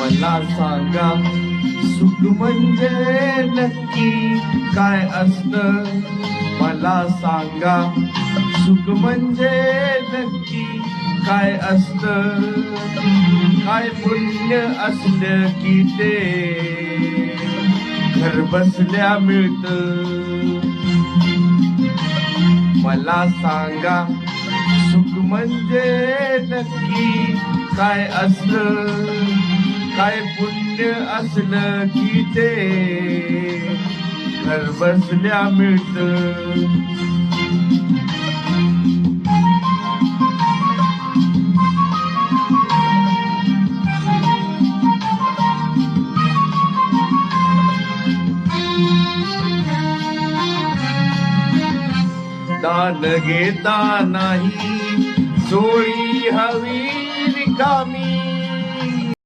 मला सांगा सुख म्हणजे नक्की काय असतं. मला सांगा सुख म्हणजे नक्की काय असतं. काय पुण्य असलं की ते घर बसल्या मिळतं. मला सांगा सुख म्हणजे नक्की काय असतं. काय पुण्य असलं की ते घर बसल्या मिळतं. दान घेता नाही सोळी हवी रिकामी.